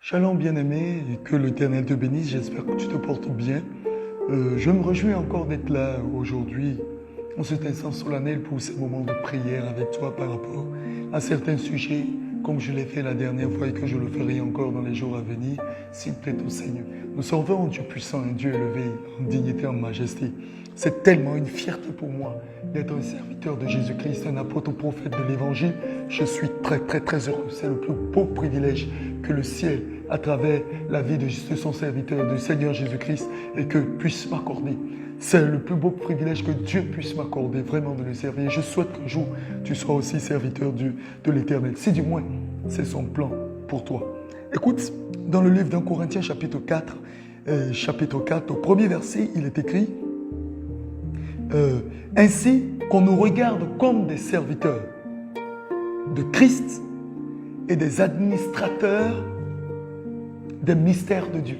Shalom bien-aimé, et que l'Éternel te bénisse, j'espère que tu te portes bien. Je me réjouis encore d'être là aujourd'hui, en cet instant solennel pour ces moments de prière avec toi par rapport à certains sujets, comme je l'ai fait la dernière fois et que je le ferai encore dans les jours à venir, s'il plaît au Seigneur. Nous servons un Dieu puissant, un Dieu élevé en dignité, en majesté. C'est tellement une fierté pour moi d'être un serviteur de Jésus-Christ, un apôtre prophète de l'Évangile. Je suis très heureux. C'est le plus beau privilège que le ciel, à travers la vie de son serviteur, du Seigneur Jésus-Christ, et que puisse m'accorder. C'est le plus beau privilège que Dieu puisse m'accorder, vraiment de le servir. Je souhaite qu'un jour, tu sois aussi serviteur de l'Éternel. Si du moins, c'est son plan pour toi. Écoute, dans le livre d'Un Corinthiens, chapitre 4, au premier verset, il est écrit ainsi qu'on nous regarde comme des serviteurs de Christ et des administrateurs des mystères de Dieu.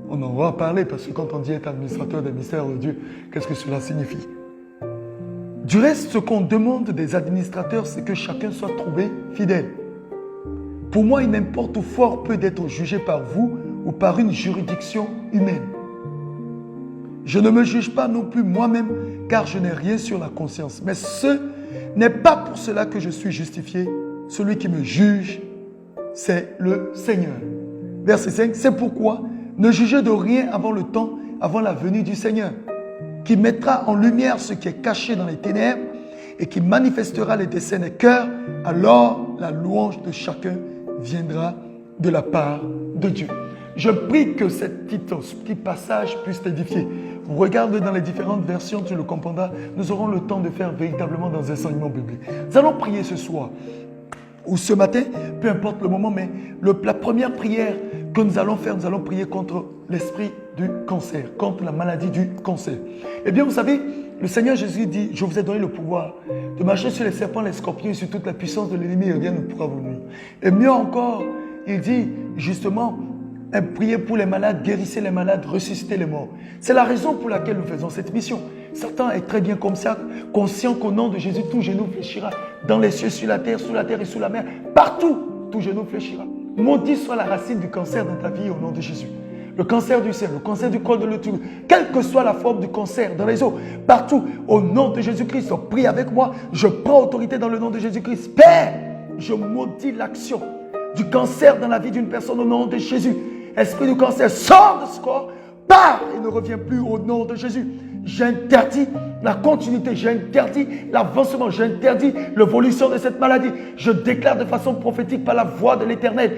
On en va parler parce que quand on dit être administrateur des mystères de Dieu, qu'est-ce que cela signifie? Du reste, ce qu'on demande des administrateurs, c'est que chacun soit trouvé fidèle. Pour moi, il m'importe fort peu d'être jugé par vous ou par une juridiction humaine. Je ne me juge pas non plus moi-même, car je n'ai rien sur la conscience. Mais ce n'est pas pour cela que je suis justifié. Celui qui me juge, c'est le Seigneur. Verset 5, c'est pourquoi ne jugez de rien avant le temps, avant la venue du Seigneur, qui mettra en lumière ce qui est caché dans les ténèbres et qui manifestera les desseins des cœurs. Alors la louange de chacun viendra de la part de Dieu. Je prie que ce petit passage puisse t'édifier. Regarde dans les différentes versions, tu le comprendras. Nous aurons le temps de faire véritablement dans un enseignement biblique. Nous allons prier ce soir ou ce matin, peu importe le moment, mais la première prière que nous allons faire, nous allons prier contre l'esprit du cancer, contre la maladie du cancer. Eh bien, vous savez, le Seigneur Jésus dit, je vous ai donné le pouvoir de marcher sur les serpents, les scorpions et sur toute la puissance de l'ennemi et rien ne pourra vous nuire. Et mieux encore, il dit justement, priez pour les malades, guérissez les malades, ressuscitez les morts. C'est la raison pour laquelle nous faisons cette mission. Satan est très bien comme ça, conscient qu'au nom de Jésus, tout genou fléchira. Dans les cieux, sur la terre et sous la mer. Partout, tout genou fléchira. Maudit soit la racine du cancer dans ta vie au nom de Jésus. Le cancer du sein, le cancer du col de l'utérus, quelle que soit la forme du cancer dans les os, partout, au nom de Jésus-Christ, prie avec moi. Je prends autorité dans le nom de Jésus-Christ. Père, je maudis l'action du cancer dans la vie d'une personne au nom de Jésus. Esprit du cancer, sors de ce corps, pars et ne reviens plus au nom de Jésus. J'interdis la continuité, j'interdis l'avancement, j'interdis l'évolution de cette maladie. Je déclare de façon prophétique par la voix de l'Éternel,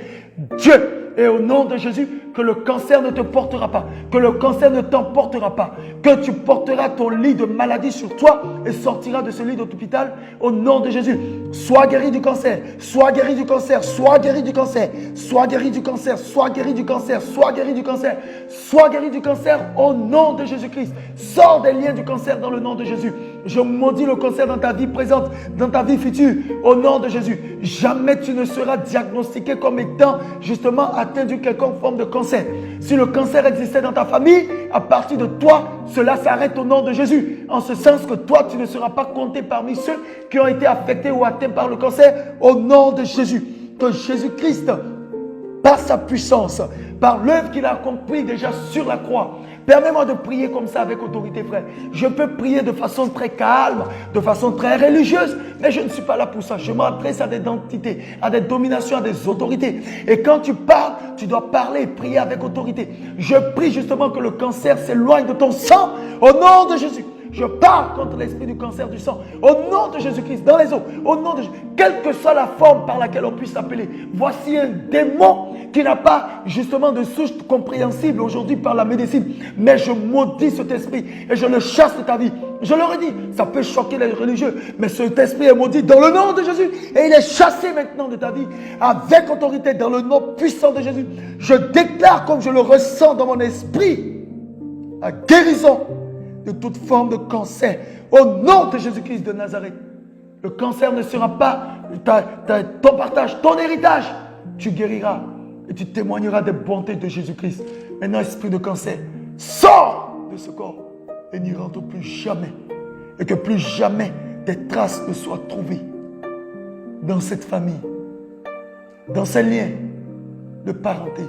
Dieu, et au nom de Jésus, que le cancer ne te portera pas, que le cancer ne t'emportera pas, que tu porteras ton lit de maladie sur toi et sortiras de ce lit d'hôpital au nom de Jésus. Sois guéri du cancer, sois guéri du cancer, sois guéri du cancer, sois guéri du cancer, sois guéri du cancer, sois guéri du cancer, sois guéri du cancer au nom de Jésus-Christ. Sors des liens du cancer dans le nom de Jésus. Je maudis le cancer dans ta vie présente, dans ta vie future, au nom de Jésus. Jamais tu ne seras diagnostiqué comme étant justement atteint d'une quelconque forme de cancer. Si le cancer existait dans ta famille, à partir de toi, cela s'arrête au nom de Jésus. En ce sens que toi, tu ne seras pas compté parmi ceux qui ont été affectés ou atteints par le cancer au nom de Jésus. Que Jésus-Christ, par sa puissance, par l'œuvre qu'il a accomplie déjà sur la croix, permets-moi de prier comme ça avec autorité, frère. Je peux prier de façon très calme, de façon très religieuse, mais je ne suis pas là pour ça. Je m'adresse à des entités, à des dominations, à des autorités. Et quand tu parles, tu dois parler et prier avec autorité. Je prie justement que le cancer s'éloigne de ton sang au nom de Jésus. Je parle contre l'esprit du cancer du sang. Au nom de Jésus-Christ, dans les os. Au nom de Jésus. Quelle que soit la forme par laquelle on puisse l'appeler. Voici un démon qui n'a pas justement de souche compréhensible aujourd'hui par la médecine. Mais je maudis cet esprit et je le chasse de ta vie. Je leur ai dit, ça peut choquer les religieux, mais cet esprit est maudit dans le nom de Jésus. Et il est chassé maintenant de ta vie avec autorité dans le nom puissant de Jésus. Je déclare comme je le ressens dans mon esprit la guérison de toute forme de cancer. Au nom de Jésus-Christ de Nazareth. Le cancer ne sera pas ton partage, ton héritage. Tu guériras et tu témoigneras des bontés de Jésus-Christ. Maintenant, esprit de cancer, sors de ce corps et n'y rentre plus jamais. Et que plus jamais des traces ne soient trouvées dans cette famille, dans ces liens, de parenté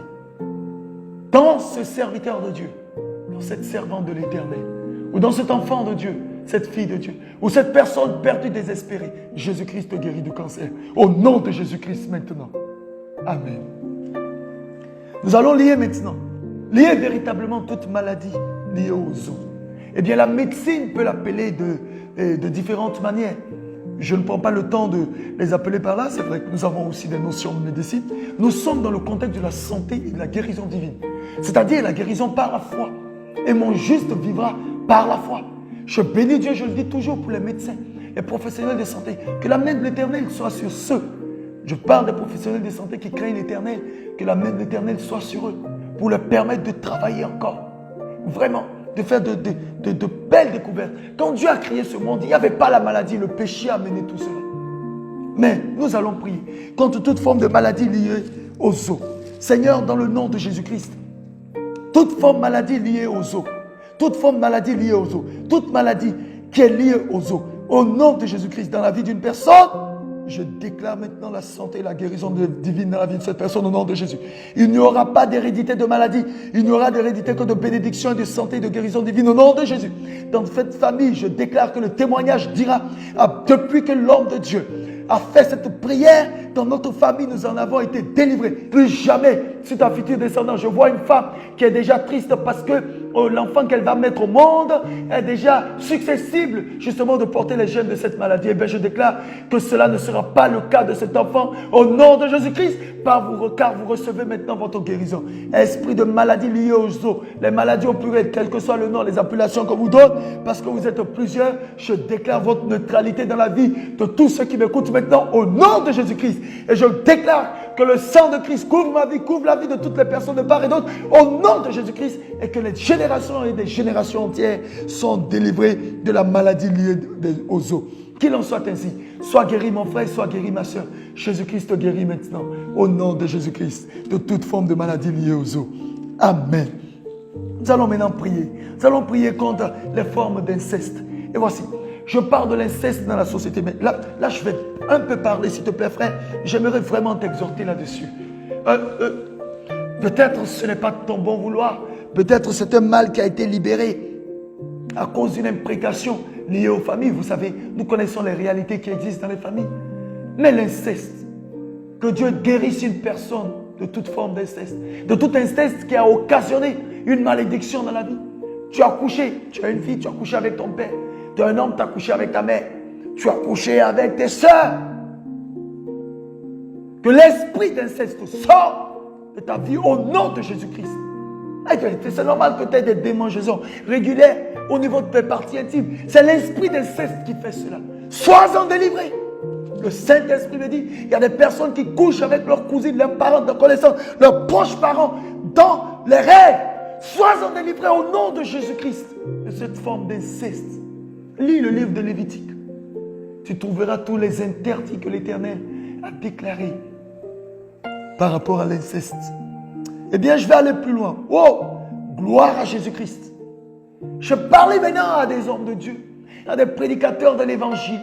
dans ce serviteur de Dieu, dans cette servante de l'Éternel, ou dans cet enfant de Dieu, cette fille de Dieu, ou cette personne perdue, désespérée, Jésus-Christ te guérit du cancer. Au nom de Jésus-Christ maintenant. Amen. Nous allons lier maintenant, lier véritablement toute maladie liée aux os. Eh bien, la médecine peut l'appeler de différentes manières. Je ne prends pas le temps de les appeler par là. C'est vrai que nous avons aussi des notions de médecine. Nous sommes dans le contexte de la santé et de la guérison divine. C'est-à-dire la guérison par la foi. Et mon juste vivra par la foi. Je bénis Dieu, je le dis toujours pour les médecins, les professionnels de santé. Que la main de l'Éternel soit sur ceux. Je parle des professionnels de santé qui craignent l'Éternel. Que la main de l'Éternel soit sur eux. Pour leur permettre de travailler encore. Vraiment. De faire de belles découvertes. Quand Dieu a créé ce monde, il n'y avait pas la maladie, le péché a mené tout cela. Mais nous allons prier contre toute forme de maladie liée aux os. Seigneur, dans le nom de Jésus-Christ, toute forme de maladie liée aux os, toute forme de maladie liée aux os, toute maladie qui est liée aux os, au nom de Jésus-Christ, dans la vie d'une personne, je déclare maintenant la santé et la guérison divine dans la vie de cette personne au nom de Jésus. Il n'y aura pas d'hérédité de maladie. Il n'y aura d'hérédité que de bénédiction et de santé et de guérison divine au nom de Jésus. Dans cette famille, je déclare que le témoignage dira, depuis que l'homme de Dieu a fait cette prière, dans notre famille, nous en avons été délivrés. Plus jamais, sur ta future descendance, je vois une femme qui est déjà triste parce que l'enfant qu'elle va mettre au monde est déjà susceptible justement de porter les gènes de cette maladie. Et bien, je déclare que cela ne sera pas le cas de cet enfant au nom de Jésus-Christ, car vous recevez maintenant votre guérison. Esprit de maladie liée aux os, les maladies au pluriel, quel que soit le nom, les appellations qu'on vous donne, parce que vous êtes plusieurs, je déclare votre neutralité dans la vie de tous ceux qui m'écoutent maintenant au nom de Jésus-Christ. Et je déclare que le sang de Christ couvre ma vie, couvre la vie de toutes les personnes de part et d'autre au nom de Jésus-Christ, et que les générations et des générations entières sont délivrées de la maladie liée aux os. Qu'il en soit ainsi. Sois guéri mon frère, sois guéri ma soeur. Jésus-Christ te guérit maintenant au nom de Jésus-Christ de toute forme de maladie liée aux os. Amen. Nous allons maintenant prier. Nous allons prier contre les formes d'inceste. Et voici, je parle de l'inceste dans la société. Mais là, je vais un peu parler, s'il te plaît, frère. J'aimerais vraiment t'exhorter là-dessus. Peut-être ce n'est pas de ton bon vouloir. Peut-être c'est un mal qui a été libéré à cause d'une imprécation liée aux familles. Vous savez, nous connaissons les réalités qui existent dans les familles. Mais l'inceste, que Dieu guérisse une personne de toute forme d'inceste, de tout inceste qui a occasionné une malédiction dans la vie. Tu as couché, tu as une fille, tu as couché avec ton père. Tu es un homme, tu as couché avec ta mère. Tu as couché avec tes soeurs. Que l'esprit d'inceste sorte de ta vie au nom de Jésus-Christ. C'est normal que tu aies des démangeaisons régulières au niveau de tes parties intimes. C'est l'esprit d'inceste qui fait cela. Sois-en délivré. Le Saint-Esprit me dit, il y a des personnes qui couchent avec leurs cousines, leurs parents, leurs connaissances, leurs proches parents dans les rêves. Sois-en délivré au nom de Jésus-Christ de cette forme d'inceste. Lis le livre de Lévitique. Tu trouveras tous les interdits que l'Éternel a déclarés par rapport à l'inceste. Eh bien, je vais aller plus loin. Oh, gloire à Jésus-Christ. Je parlais maintenant à des hommes de Dieu, à des prédicateurs de l'Évangile,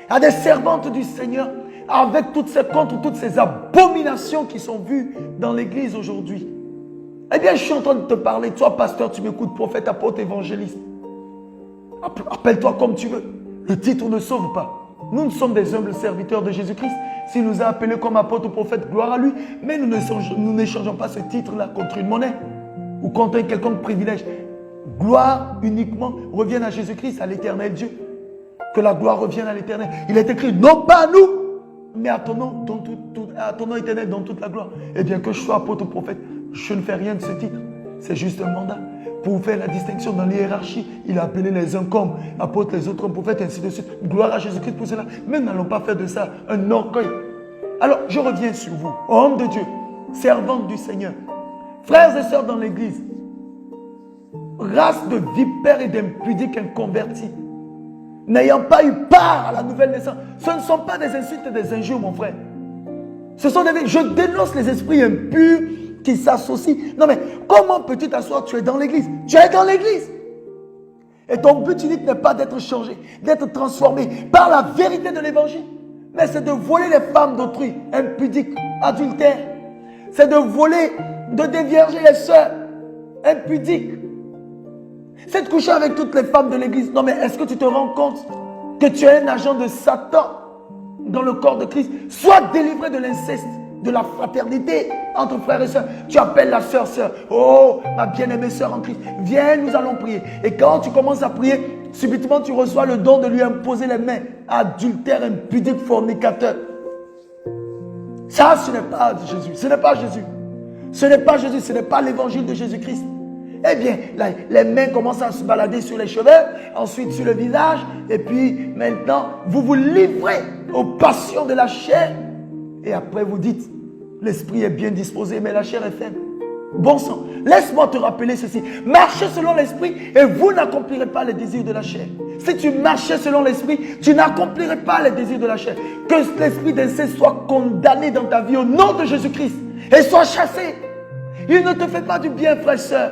à des servantes du Seigneur, avec toutes ces abominations qui sont vues dans l'Église aujourd'hui. Eh bien, je suis en train de te parler. Toi, pasteur, tu m'écoutes, prophète, apôtre, évangéliste. Appelle-toi comme tu veux. Le titre ne sauve pas. Nous sommes des humbles serviteurs de Jésus-Christ. S'il nous a appelés comme apôtre ou prophète, gloire à lui. Mais nous n'échangeons pas ce titre-là contre une monnaie ou contre un quelconque privilège. Gloire uniquement revienne à Jésus-Christ, à l'éternel Dieu. Que la gloire revienne à l'éternel. Il est écrit, non pas à nous, mais à ton nom, à ton nom éternel dans toute la gloire. Eh bien, que je sois apôtre ou prophète, je ne fais rien de ce titre. C'est juste un mandat. Pour faire la distinction dans l'hiérarchie, il a appelé les uns comme apôtres, les autres comme prophètes, et ainsi de suite. Gloire à Jésus-Christ pour cela. Mais nous n'allons pas faire de ça un orgueil. Alors, je reviens sur vous, hommes de Dieu, servantes du Seigneur, frères et sœurs dans l'église, race de vipères et d'impudiques inconvertis, n'ayant pas eu part à la nouvelle naissance. Ce ne sont pas des insultes et des injures, mon frère. Ce sont des... Je dénonce les esprits impurs qui s'associent. Non mais, comment peux-tu t'asseoir? Tu es dans l'église. Tu es dans l'église. Et ton but unique n'est pas d'être changé, d'être transformé par la vérité de l'évangile. Mais c'est de voler les femmes d'autrui, impudiques, adultères. c'est de voler, de dévierger les sœurs impudiques. C'est de coucher avec toutes les femmes de l'église. Non, mais est-ce que tu te rends compte que tu es un agent de Satan dans le corps de Christ? Sois délivré de l'inceste, de la fraternité entre frères et sœurs. Tu appelles la sœur. Oh, ma bien-aimée sœur en Christ, viens, nous allons prier. Et quand tu commences à prier, subitement tu reçois le don de lui imposer les mains. Adultère, impudique, fornicateur. Ça, ce n'est pas Jésus. Ce n'est pas Jésus. Ce n'est pas Jésus. Ce n'est pas l'évangile de Jésus-Christ. Eh bien, les mains commencent à se balader sur les cheveux, ensuite sur le visage, et puis maintenant, vous vous livrez aux passions de la chair, et après vous dites, l'esprit est bien disposé, mais la chair est faible. Bon sang, laisse-moi te rappeler ceci. Marchez selon l'esprit, et vous n'accomplirez pas les désirs de la chair. Si tu marchais selon l'esprit, tu n'accomplirais pas les désirs de la chair. Que l'esprit d'inceste soit condamné dans ta vie au nom de Jésus-Christ, et soit chassé. Il ne te fait pas du bien, frère, sœur.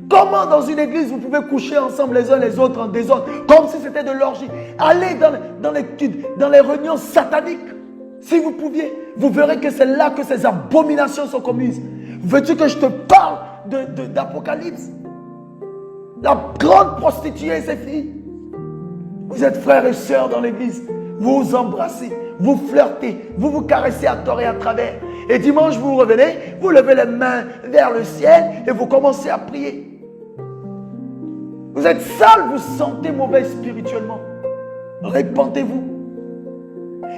Comment dans une église vous pouvez coucher ensemble les uns les autres en désordre, comme si c'était de l'orgie? Allez dans les réunions sataniques. Si vous pouviez, vous verrez que c'est là que ces abominations sont commises. Veux-tu que je te parle d'Apocalypse? La grande prostituée et ses filles. Vous êtes frères et sœurs dans l'église. Vous vous embrassez, vous flirtez, vous vous caressez à tort et à travers. Et dimanche, vous revenez, vous levez les mains vers le ciel et vous commencez à prier. Vous êtes sale, vous sentez mauvais spirituellement. Répentez-vous.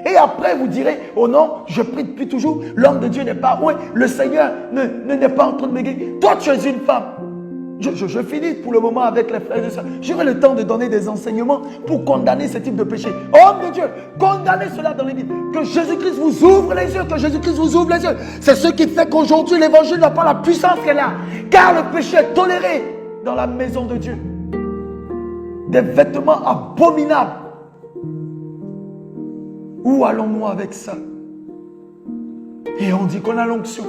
Et après, vous direz, oh non, je prie depuis toujours, l'homme de Dieu n'est pas, oui, le Seigneur n'est pas en train de me guérir. Toi, tu es une femme. Je finis pour le moment avec les frères et sœurs. J'aurai le temps de donner des enseignements pour condamner ce type de péché. Homme de Dieu, condamnez cela dans l'église. Que Jésus-Christ vous ouvre les yeux, que Jésus-Christ vous ouvre les yeux. C'est ce qui fait qu'aujourd'hui, l'évangile n'a pas la puissance qu'elle a. Car le péché est toléré dans la maison de Dieu. Des vêtements abominables. Où allons-nous avec ça? Et on dit qu'on a l'onction.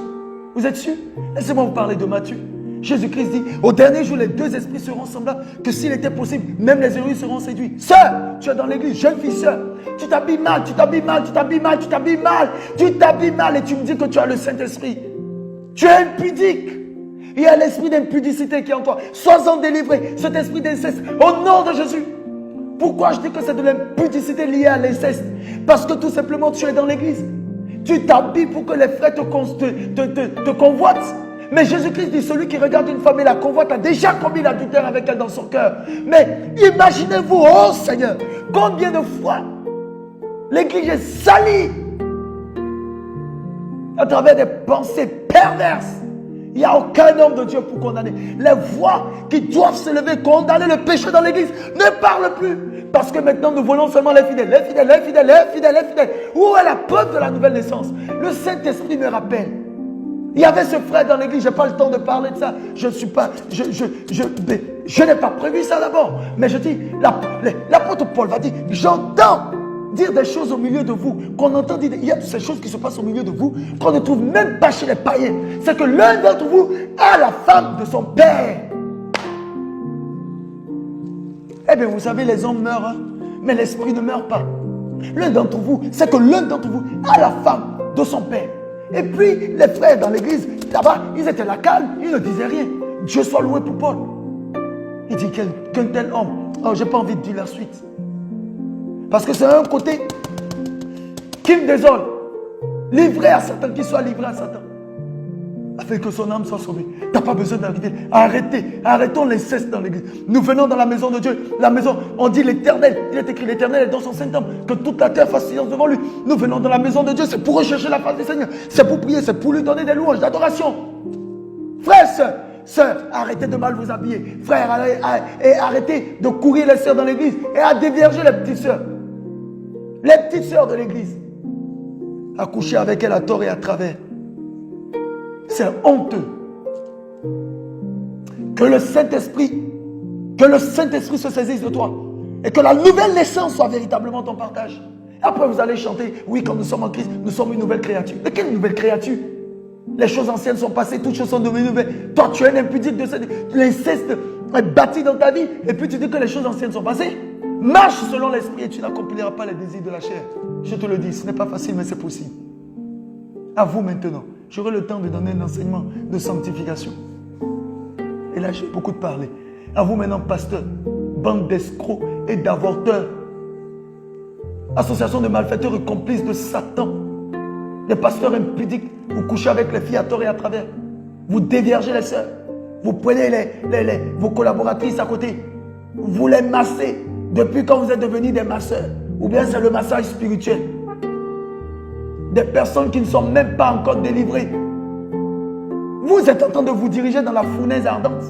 Vous êtes sûr? Laissez-moi vous parler de Matthieu. Jésus-Christ dit, au dernier jour, les deux esprits seront semblables, que s'il était possible, même les héros seront séduits. Sœur, tu es dans l'église, jeune fille, sœur, tu t'habilles mal, tu t'habilles mal, tu t'habilles mal, tu t'habilles mal, tu t'habilles mal, et tu me dis que tu as le Saint-Esprit. Tu es impudique. Il y a l'esprit d'impudicité qui est en toi. Sois-en délivré, cet esprit d'inceste, au nom de Jésus. Pourquoi je dis que c'est de l'impudicité liée à l'inceste? Parce que tout simplement, tu es dans l'église. Tu t'habilles pour que les frères te convoitent. Mais Jésus-Christ dit, celui qui regarde une femme et la convoite a déjà commis l'adultère avec elle dans son cœur. Mais imaginez-vous, oh Seigneur, combien de fois l'église est salie à travers des pensées perverses. Il n'y a aucun homme de Dieu pour condamner. Les voix qui doivent se lever, condamner le péché dans l'église, ne parlent plus. Parce que maintenant, nous voulons seulement les fidèles, les fidèles, les fidèles, les fidèles, les fidèles. Où est la preuve de la nouvelle naissance? Le Saint-Esprit me rappelle. Il y avait ce frère dans l'église, je n'ai pas le temps de parler de ça. Je n'ai pas prévu ça d'abord. Mais je dis, l'apôtre Paul va dire, j'entends dire des choses au milieu de vous, qu'on entend dire, il y a ces choses qui se passent au milieu de vous, qu'on ne trouve même pas chez les païens. C'est que l'un d'entre vous a la femme de son père. Eh bien, vous savez, les hommes meurent, hein, mais l'esprit ne meurt pas. L'un d'entre vous, c'est que l'un d'entre vous a la femme de son père. Et puis, les frères dans l'église, là-bas, ils étaient là calmes, ils ne disaient rien. Dieu soit loué pour Paul. Il dit qu'un tel homme, oh, je n'ai pas envie de dire la suite. Parce que c'est un côté qui me désole. Livré à Satan, qu'il soit livré à Satan. Afin que son âme soit sauvée. Tu n'as pas besoin d'arriver. Arrêtons l'inceste dans l'église. Nous venons dans la maison de Dieu. La maison, on dit l'éternel. Il est écrit l'éternel est dans son Saint-Homme. Que toute la terre fasse silence devant lui. Nous venons dans la maison de Dieu. C'est pour rechercher la face du Seigneur. C'est pour prier. C'est pour lui donner des louanges, d'adoration. Frères, sœurs, arrêtez de mal vous habiller. Frères, arrêtez de courir les sœurs dans l'église. Et à dévierger les petites sœurs. Les petites sœurs de l'église. À coucher avec elles à tort et à travers. C'est honteux. Que le Saint-Esprit se saisisse de toi. Et que la nouvelle naissance soit véritablement ton partage. Après vous allez chanter, oui, quand nous sommes en Christ, nous sommes une nouvelle créature. Mais quelle nouvelle créature? Les choses anciennes sont passées, toutes choses sont devenues nouvelles. Toi, tu es un impudique de l'inceste est bâti dans ta vie. Et puis tu dis que les choses anciennes sont passées. Marche selon l'esprit et tu n'accompliras pas les désirs de la chair. Je te le dis, ce n'est pas facile, mais c'est possible. À vous maintenant. j'aurai le temps de donner un enseignement de sanctification. Et là, j'ai beaucoup de parler. À vous maintenant, pasteur, bande d'escrocs et d'avorteurs, association de malfaiteurs et complices de Satan, des pasteurs impudiques, vous couchez avec les filles à tort et à travers, vous déviergez les sœurs, vous prenez vos collaboratrices à côté, vous les massez depuis quand vous êtes devenus des masseurs, ou bien c'est le massage spirituel. Des personnes qui ne sont même pas encore délivrées. Vous êtes en train de vous diriger dans la fournaise ardente.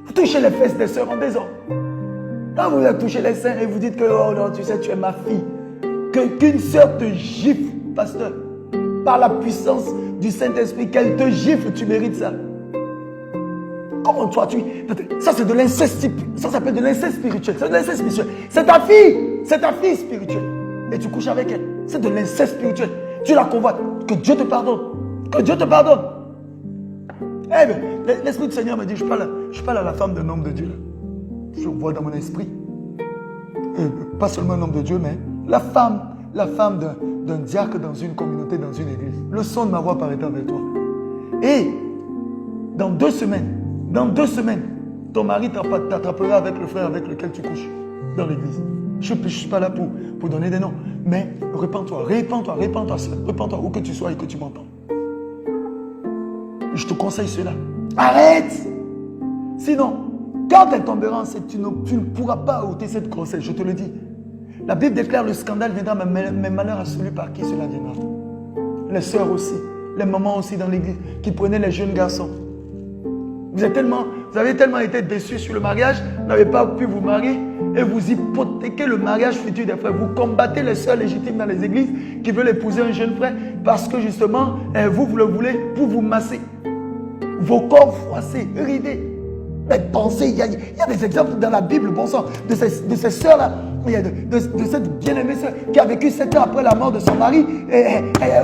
Vous touchez les fesses des sœurs en désordre. Quand vous touchez les seins et vous dites que oh non, tu sais, tu es ma fille, qu'une sœur te gifle, pasteur, par la puissance du Saint-Esprit, qu'elle te gifle, tu mérites ça. Comment toi, ça c'est de l'inceste, ça s'appelle de l'inceste spirituel, c'est de l'inceste spirituel. C'est ta fille spirituelle. Et tu couches avec elle, c'est de l'inceste spirituel. Tu la convoites, que Dieu te pardonne, que Dieu te pardonne. Eh bien, l'Esprit du Seigneur me dit, je parle à la femme d'un homme de Dieu. Je vois dans mon esprit. Et pas seulement un homme de Dieu, mais la femme d'un diacre dans une communauté, dans une église. Le son de ma voix paraît avec toi. Et dans 2 semaines, ton mari t'attrapera avec le frère avec lequel tu couches dans l'église. Je ne suis pas là pour donner des noms. Mais répands-toi, où que tu sois et que tu m'entends. Je te conseille cela. Arrête! Sinon, quand elle tombera enceinte, tu ne pourras pas ôter cette grossesse, je te le dis. La Bible déclare le scandale viendra, mais malheur à celui par qui cela viendra. Les sœurs aussi, les mamans aussi dans l'église, qui prenaient les jeunes garçons. Vous avez tellement été déçus sur le mariage, vous n'avez pas pu vous marier et vous hypothéquez le mariage futur des frères. Vous combattez les sœurs légitimes dans les églises qui veulent épouser un jeune frère parce que justement, vous le voulez pour vous masser. Vos corps froissés, ridés. Mais pensez, il y a des exemples dans la Bible, bon sang, de ces sœurs-là, de cette bien-aimée sœur qui a vécu 7 ans après la mort de son mari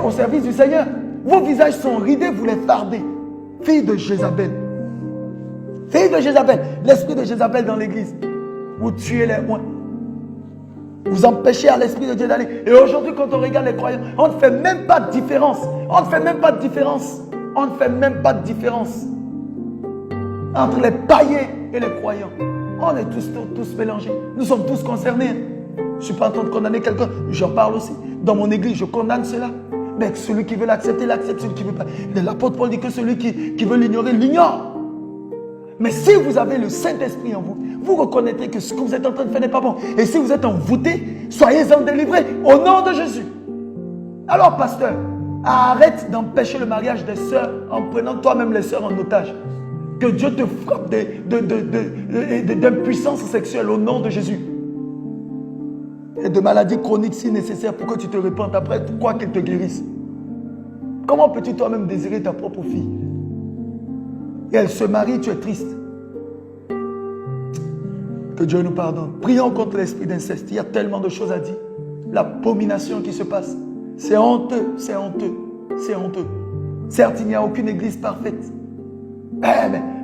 au service du Seigneur. Vos visages sont ridés, vous les fardez. Fille de Jézabel. Fille de Jézabel, l'esprit de Jézabel dans l'église. Vous tuez les oins. Vous empêchez à l'esprit de Dieu d'aller. Et aujourd'hui, quand on regarde les croyants, on ne fait même pas de différence. On ne fait même pas de différence entre les païens et les croyants. On est tous mélangés. Nous sommes tous concernés. Je ne suis pas en train de condamner quelqu'un. J'en parle aussi. Dans mon église, je condamne cela. Mais celui qui veut l'accepter, l'accepte. Celui qui ne veut pas. L'apôtre Paul dit que celui qui veut l'ignorer, l'ignore. Mais si vous avez le Saint-Esprit en vous, vous reconnaîtrez que ce que vous êtes en train de faire n'est pas bon. Et si vous êtes envoûté, soyez-en délivrés au nom de Jésus. Alors, pasteur, arrête d'empêcher le mariage des sœurs en prenant toi-même les sœurs en otage. Que Dieu te frappe d'impuissance sexuelle au nom de Jésus. Et de maladies chroniques si nécessaire pour que tu te répandes après, quoi qu'elle te guérisse. Comment peux-tu toi-même désirer ta propre fille? Et elle se marie, tu es triste. Que Dieu nous pardonne. Prions contre l'esprit d'inceste. Il y a tellement de choses à dire. L'abomination qui se passe. C'est honteux, c'est honteux, c'est honteux. Certes, il n'y a aucune église parfaite.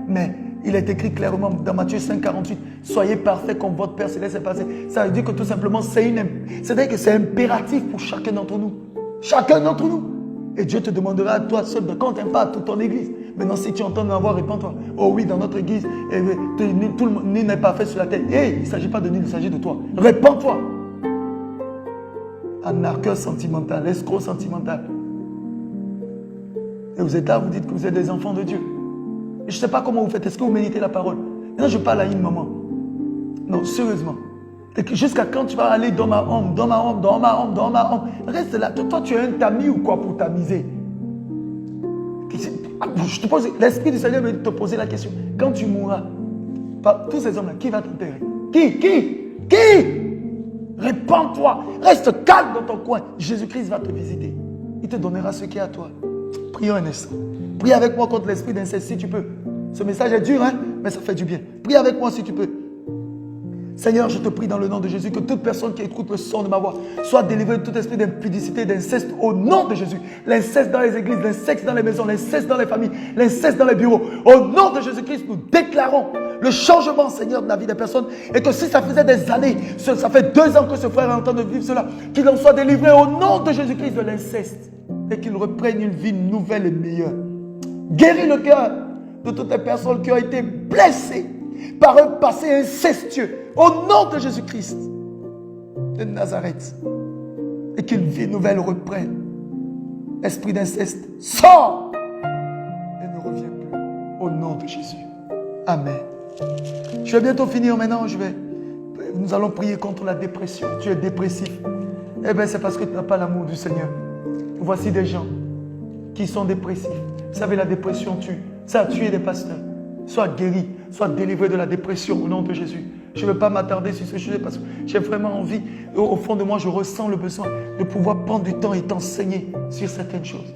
Mais il est écrit clairement dans Matthieu 5, 48. Soyez parfaits comme votre Père Céleste est parfait. Ça veut dire que tout simplement, c'est-à-dire que c'est impératif pour chacun d'entre nous. Chacun d'entre nous. Et Dieu te demandera à toi seul de quand tu n'aimes pas toute ton église. Maintenant, si tu entends avoir, réponds-toi. Oh oui, dans notre église, tout le monde n'est pas fait sur la terre. Il ne s'agit pas de nul, il s'agit de toi. Réponds-toi. Un arqueur sentimental, escroc sentimental. Et vous êtes là, vous dites que vous êtes des enfants de Dieu. Et je ne sais pas comment vous faites. Est-ce que vous méditez la parole? Maintenant, je parle à une maman. Non, sérieusement. Jusqu'à quand tu vas aller dans ma ombre, dans ma ombre, dans ma ombre, dans ma ombre? Reste là. Toi, tu es un tamis ou quoi pour t'amuser? Je te pose, l'Esprit du Seigneur veut te poser la question. Quand tu mourras, tous ces hommes-là, qui va t'enterrer? Qui? Répands-toi. Reste calme dans ton coin. Jésus-Christ va te visiter. Il te donnera ce qui est à toi. Prions un instant. Prie avec moi contre l'esprit d'inceste si tu peux. Ce message est dur, hein, mais ça fait du bien. Prie avec moi si tu peux. Seigneur, je te prie dans le nom de Jésus que toute personne qui écoute le son de ma voix soit délivrée de tout esprit d'impudicité, d'inceste au nom de Jésus. L'inceste dans les églises, l'inceste dans les maisons, l'inceste dans les familles, l'inceste dans les bureaux. Au nom de Jésus-Christ, nous déclarons le changement, Seigneur, de la vie des personnes. Et que si ça faisait des années, ça fait 2 ans que ce frère est en train de vivre cela, qu'il en soit délivré au nom de Jésus-Christ de l'inceste. et qu'ils reprennent une vie nouvelle et meilleure. Guéris le cœur de toutes les personnes qui ont été blessées par un passé incestueux. Au nom de Jésus-Christ de Nazareth. Et qu'une vie nouvelle reprenne. Esprit d'inceste, sors et ne reviens plus. Au nom de Jésus. Amen. Je vais bientôt finir maintenant. Nous allons prier contre la dépression. Tu es dépressif. Eh bien, c'est parce que tu n'as pas l'amour du Seigneur. Voici des gens qui sont dépressifs. Vous savez, la dépression tue. Ça a tué des pasteurs. Sois guéri, sois délivré de la dépression au nom de Jésus. Je ne vais pas m'attarder sur ce sujet parce que j'ai vraiment envie, au fond de moi, je ressens le besoin de pouvoir prendre du temps et t'enseigner sur certaines choses.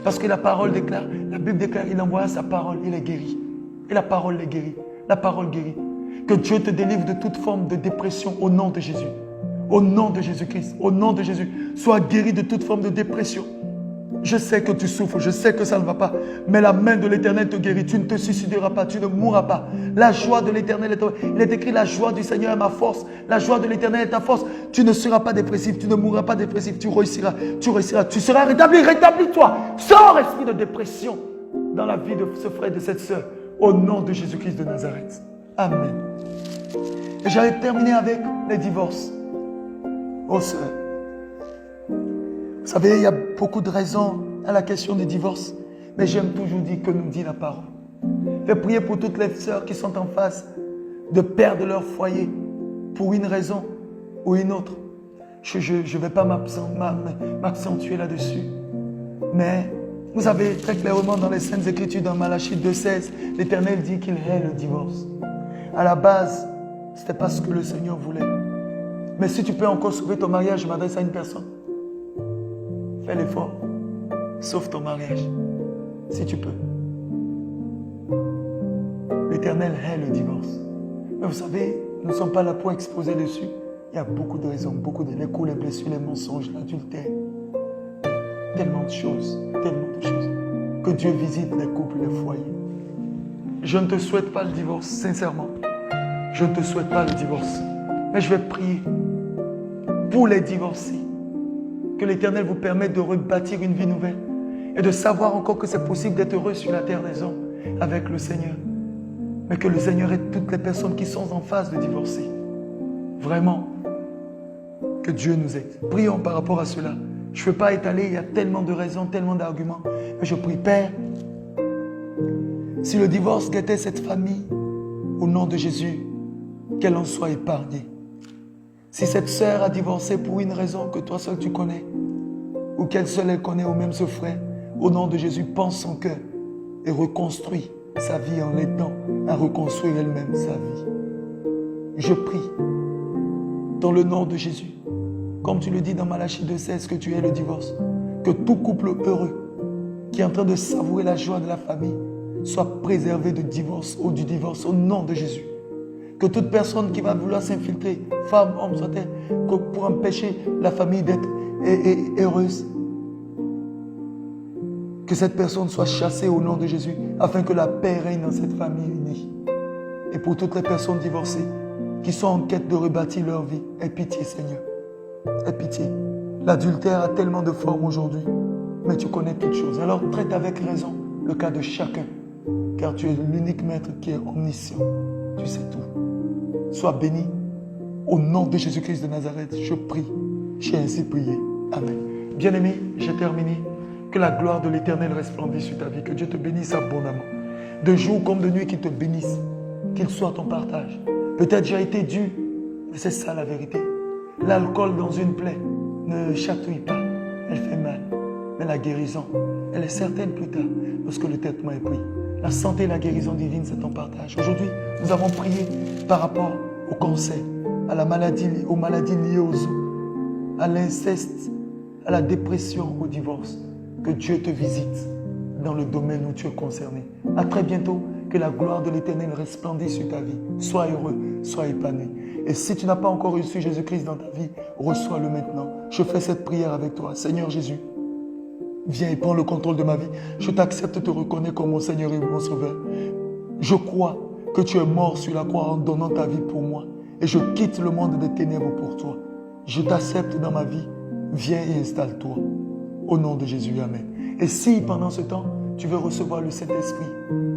Parce que la parole déclare, la Bible déclare, il envoie sa parole, il est guéri. Et la parole les guérit. La parole guérit. Que Dieu te délivre de toute forme de dépression au nom de Jésus. Au nom de Jésus-Christ, au nom de Jésus. Sois guéri de toute forme de dépression. Je sais que tu souffres, je sais que ça ne va pas, mais la main de l'Éternel te guérit. Tu ne te suicideras pas, tu ne mourras pas. La joie de l'Éternel est ta force. Il est écrit, la joie du Seigneur est ma force. La joie de l'Éternel est ta force. Tu ne seras pas dépressif, tu ne mourras pas dépressif. Tu réussiras, tu seras rétabli. Rétablis-toi. Sors, esprit de dépression, dans la vie de ce frère et de cette sœur, au nom de Jésus-Christ de Nazareth. Amen. Et j'allais terminer avec les divorces. Oh sœur, vous savez, il y a beaucoup de raisons à la question des divorces. Mais j'aime toujours dire que nous dit la parole. Je vais prier pour toutes les sœurs qui sont en face de perdre leur foyer pour une raison ou une autre. Je ne vais pas m'accentuer là-dessus. Mais vous savez très clairement dans les Saintes Écritures, dans Malachie 2,16, l'Éternel dit qu'il hait le divorce. À la base, ce n'était pas ce que le Seigneur voulait. Mais si tu peux encore sauver ton mariage, je m'adresse à une personne. Fais l'effort. Sauve ton mariage. Si tu peux. L'Éternel hait le divorce. Mais vous savez, nous ne sommes pas là pour exposer dessus. Il y a beaucoup de raisons, beaucoup de les coups, les blessures, les mensonges, l'adultère. Tellement de choses. Que Dieu visite les couples, les foyers. Je ne te souhaite pas le divorce, sincèrement. Je ne te souhaite pas le divorce. Mais je vais prier pour les divorcés. Que l'Éternel vous permette de rebâtir une vie nouvelle. Et de savoir encore que c'est possible d'être heureux sur la terre des hommes avec le Seigneur. Mais que le Seigneur aide toutes les personnes qui sont en phase de divorcer. Vraiment, que Dieu nous aide. Prions par rapport à cela. Je ne veux pas étaler, il y a tellement de raisons, tellement d'arguments. Mais je prie, Père, si le divorce guettait cette famille, au nom de Jésus, qu'elle en soit épargnée. Si cette sœur a divorcé pour une raison que toi seul tu connais, ou qu'elle seule elle connaît, ou même ce frère, au nom de Jésus, pense son cœur et reconstruit sa vie en l'aidant à reconstruire elle-même sa vie. Je prie, dans le nom de Jésus, comme tu le dis dans Malachie 2,16, que tu es le divorce, que tout couple heureux qui est en train de savourer la joie de la famille soit préservé du divorce au nom de Jésus. Que toute personne qui va vouloir s'infiltrer, femme, homme, soit-elle, pour empêcher la famille d'être heureuse, que cette personne soit chassée au nom de Jésus, afin que la paix règne dans cette famille unie. Et pour toutes les personnes divorcées, qui sont en quête de rebâtir leur vie, aie pitié, Seigneur. Aie pitié. L'adultère a tellement de formes aujourd'hui, mais tu connais toutes choses. Alors traite avec raison le cas de chacun, car tu es l'unique maître qui est omniscient. Tu sais tout. Sois béni. Au nom de Jésus-Christ de Nazareth, je prie. J'ai ainsi prié. Amen. Bien-aimé, j'ai terminé. Que la gloire de l'Éternel resplendisse sur ta vie. Que Dieu te bénisse abondamment. De jour comme de nuit, qu'il te bénisse. Qu'il soit ton partage. Peut-être j'ai été dur, mais c'est ça la vérité. L'alcool dans une plaie ne chatouille pas. Elle fait mal. Mais la guérison, elle est certaine plus tard, lorsque le traitement est pris. La santé et la guérison divine, c'est ton partage. Aujourd'hui, nous avons prié par rapport au cancer, à la maladie, aux maladies liées aux os, à l'inceste, à la dépression, au divorce. Que Dieu te visite dans le domaine où tu es concerné. À très bientôt, que la gloire de l'Éternel resplendisse sur ta vie. Sois heureux, sois épanoui. Et si tu n'as pas encore reçu Jésus-Christ dans ta vie, reçois-le maintenant. Je fais cette prière avec toi. Seigneur Jésus, viens et prends le contrôle de ma vie. Je t'accepte, te reconnais comme mon Seigneur et mon Sauveur. Je crois que tu es mort sur la croix en donnant ta vie pour moi. Et je quitte le monde des ténèbres pour toi. Je t'accepte dans ma vie. Viens et installe-toi. Au nom de Jésus, Amen. Et si pendant ce temps, tu veux recevoir le Saint-Esprit,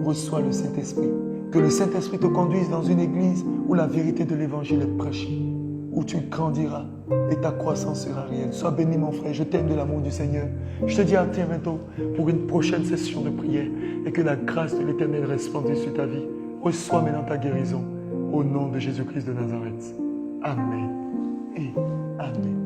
reçois le Saint-Esprit. Que le Saint-Esprit te conduise dans une église où la vérité de l'Évangile est prêchée, où tu grandiras et ta croissance sera réelle. Sois béni mon frère, je t'aime de l'amour du Seigneur. Je te dis à très bientôt pour une prochaine session de prière et que la grâce de l'Éternel resplendisse sur ta vie. Reçois maintenant ta guérison au nom de Jésus-Christ de Nazareth. Amen et Amen.